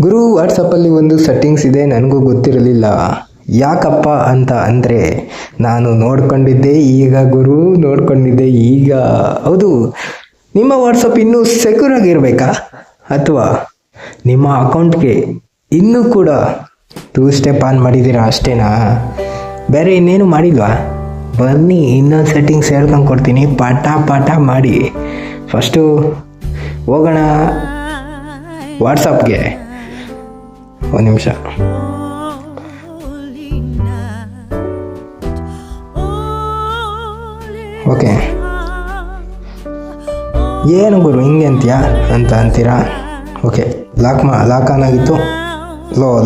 ಗುರು, ವಾಟ್ಸಪ್ಪಲ್ಲಿ ಒಂದು ಸೆಟ್ಟಿಂಗ್ಸ್ ಇದೆ, ನನಗೂ ಗೊತ್ತಿರಲಿಲ್ಲ. ಯಾಕಪ್ಪ ಅಂತ ಅಂದರೆ ನಾನು ನೋಡ್ಕೊಂಡಿದ್ದೆ ಈಗ ಗುರು, ನೋಡ್ಕೊಂಡಿದ್ದೆ ಈಗ. ಹೌದು, ನಿಮ್ಮ ವಾಟ್ಸಪ್ ಇನ್ನೂ ಸೆಕ್ಯೂರ್ ಆಗಿರಬೇಕಾ, ಅಥವಾ ನಿಮ್ಮ ಅಕೌಂಟ್ಗೆ ಇನ್ನೂ ಕೂಡ 2 ಸ್ಟೆಪ್ ಆನ್ ಮಾಡಿದ್ದೀರಾ ಅಷ್ಟೇನಾ? ಬೇರೆ ಇನ್ನೇನು ಮಾಡಿಲ್ವಾ? ಬನ್ನಿ, ಇನ್ನೊಂದು ಸೆಟ್ಟಿಂಗ್ಸ್ ಹೇಳ್ಕೊಂಡು ಕೊಡ್ತೀನಿ, ಪಾಠ ಮಾಡಿ. ಫಸ್ಟು ಹೋಗೋಣ ವಾಟ್ಸಪ್ಗೆ. ಒಂದು ನಿಮಿಷ. ಓಕೆ, ಏನು ಗುರು ಹಿಂಗೆ ಅಂತೀಯಾ ಅಂತ ಅಂತೀರಾ? ಓಕೆ, ಲಾಕ್ ಆನ್ ಆಗಿತ್ತು,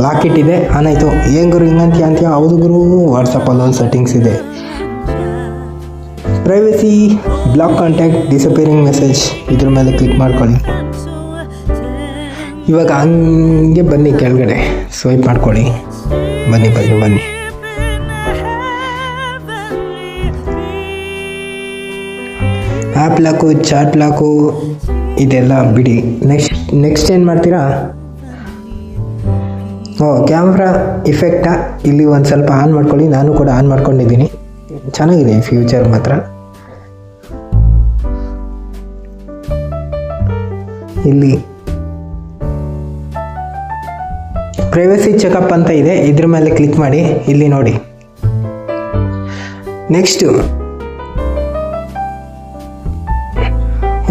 ಲಾಕ್ ಇಟ್ಟಿದೆ, ಆನ್ ಆಯಿತು. ಏನು ಗುರು ಹಿಂಗಂತೀಯ ಅಂತೀಯ? ಹೌದು ಗುರು, ವಾಟ್ಸಪ್ಪಲ್ಲಿ ಒಂದು ಸೆಟ್ಟಿಂಗ್ಸ್ ಇದೆ, privacy, block contact, disappearing message. ಇದ್ರ ಮೇಲೆ ಕ್ಲಿಕ್ ಮಾಡ್ಕೊಳ್ಳಿ. ಇವಾಗ ಹಂಗೆ ಬನ್ನಿ ಕೆಳಗಡೆ, ಸ್ವೈಪ್ ಮಾಡ್ಕೊಳ್ಳಿ. ಬನ್ನಿ. ಆ್ಯಪ್ ಲಾಕು, ಚಾಟ್ ಲಾಕು ಇದೆಲ್ಲ ಬಿಡಿ. ನೆಕ್ಸ್ಟ್ ಏನು ಮಾಡ್ತೀರಾ? ಕ್ಯಾಮ್ರಾ ಇಫೆಕ್ಟಾ, ಇಲ್ಲಿ ಒಂದು ಸ್ವಲ್ಪ ಆನ್ ಮಾಡ್ಕೊಳ್ಳಿ. ನಾನು ಕೂಡ ಆನ್ ಮಾಡ್ಕೊಂಡಿದ್ದೀನಿ, ಚೆನ್ನಾಗಿದೆ ಫ್ಯೂಚರ್ ಮಾತ್ರ. ಇಲ್ಲಿ ಪ್ರೈವಸಿ ಚೆಕಪ್ ಅಂತ ಇದೆ, ಇದ್ರ ಮೇಲೆ ಕ್ಲಿಕ್ ಮಾಡಿ. ಇಲ್ಲಿ ನೋಡಿ, next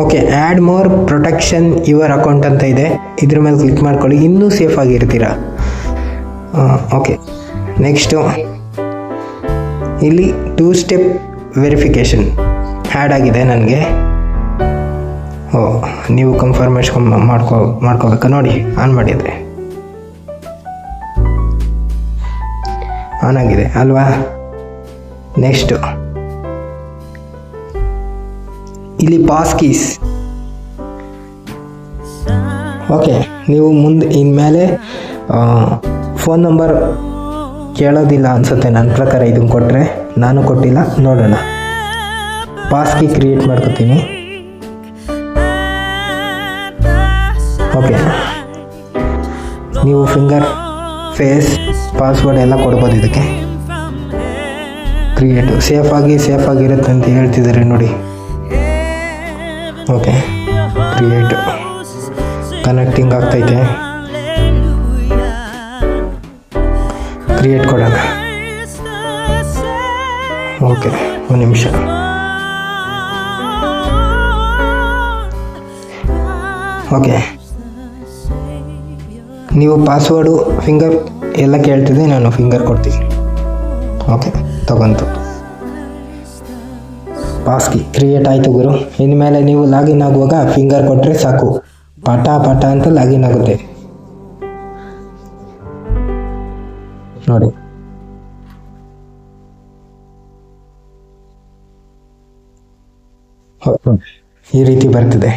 okay, add more protection your account ಅಂತ ಇದೆ, ಇದ್ರ ಮೇಲೆ ಕ್ಲಿಕ್ ಮಾಡ್ಕೊಳ್ಳಿ. ಇನ್ನೂ ಸೇಫ್ ಆಗಿರ್ತೀರ. ಓಕೆ, ನೆಕ್ಸ್ಟು ಇಲ್ಲಿ 2 ಸ್ಟೆಪ್ ವೆರಿಫಿಕೇಷನ್ ಆ್ಯಡ್ ಆಗಿದೆ ನನಗೆ. ನೀವು ಕನ್ಫರ್ಮೇಷನ್ ಮಾಡ್ಕೋಬೇಕಾ? ನೋಡಿ, ಆನ್ ಮಾಡಿದರೆ ಆನ್ ಆಗಿದೆ ಅಲ್ವಾ? ನೆಕ್ಸ್ಟು ಇಲ್ಲಿ ಪಾಸ್ ಕೀಸ್. ಓಕೆ, ನೀವು ಇನ್ಮೇಲೆ ಫೋನ್ ನಂಬರ್ ಕೇಳೋದಿಲ್ಲ ಅನಿಸುತ್ತೆ ನನ್ನ ಪ್ರಕಾರ. ಇದನ್ನು ಕೊಟ್ಟರೆ, ನಾನು ಕೊಟ್ಟಿಲ್ಲ, ನೋಡೋಣ. ಪಾಸ್ ಕೀ ಕ್ರಿಯೇಟ್ ಮಾಡ್ಕೊತೀನಿ. ಓಕೆ, ನೀವು ಫಿಂಗರ್, ಫೇಸ್, ಪಾಸ್ವರ್ಡ್ ಎಲ್ಲ ಕೊಡ್ಬೋದು ಇದಕ್ಕೆ. ಕ್ರಿಯೇಟು ಸೇಫ್ ಆಗಿರುತ್ತೆ ಅಂತ ಹೇಳ್ತಿದ್ದಾರೆ ನೋಡಿ. ಓಕೆ, ಕ್ರಿಯೇಟು ಕನೆಕ್ಟಿಂಗ್ ಆಗ್ತೈತೆ. ಕ್ರಿಯೇಟ್ ಕೊಡೋಣ. ಓಕೆ, ಒಂದು ನಿಮಿಷ. ಓಕೆ, ನೀವು ಪಾಸ್ವರ್ಡು, ಫಿಂಗರ್ ಎಲ್ಲ ಕೇಳ್ತಿದ್ದೆ, ನಾನು ಫಿಂಗರ್ ಕೊಡ್ತೀನಿ. ಓಕೆ, ತಗೊಂತು. ಪಾಸ್ ಕೀ ಕ್ರಿಯೇಟ್ ಆಯಿತು ಗುರು. ಇನ್ಮೇಲೆ ನೀವು ಲಾಗಿನ್ ಆಗುವಾಗ ಫಿಂಗರ್ ಕೊಟ್ಟರೆ ಸಾಕು, ಪಾಠ ಅಂತ ಲಾಗಿನ್ ಆಗುತ್ತೆ ನೋಡಿ. ಈ ರೀತಿ ಬರ್ತಿದೆ.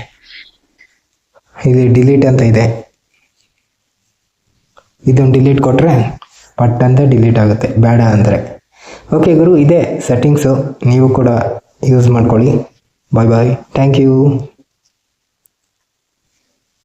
ಇಲ್ಲಿ ಡಿಲೀಟ್ ಅಂತ ಇದೆ, ಇದನ್ನು ಡಿಲೀಟ್ ಕೊಟ್ಟರೆ ಪಟ್ ಅಂತ ಡಿಲೀಟ್ ಆಗುತ್ತೆ, ಬೇಡ ಅಂದರೆ. ಓಕೆ ಗುರು, ಇದೆ ಸೆಟ್ಟಿಂಗ್ಸು, ನೀವು ಕೂಡ ಯೂಸ್ ಮಾಡ್ಕೊಳ್ಳಿ. ಬಾಯ್, ಥ್ಯಾಂಕ್ ಯು.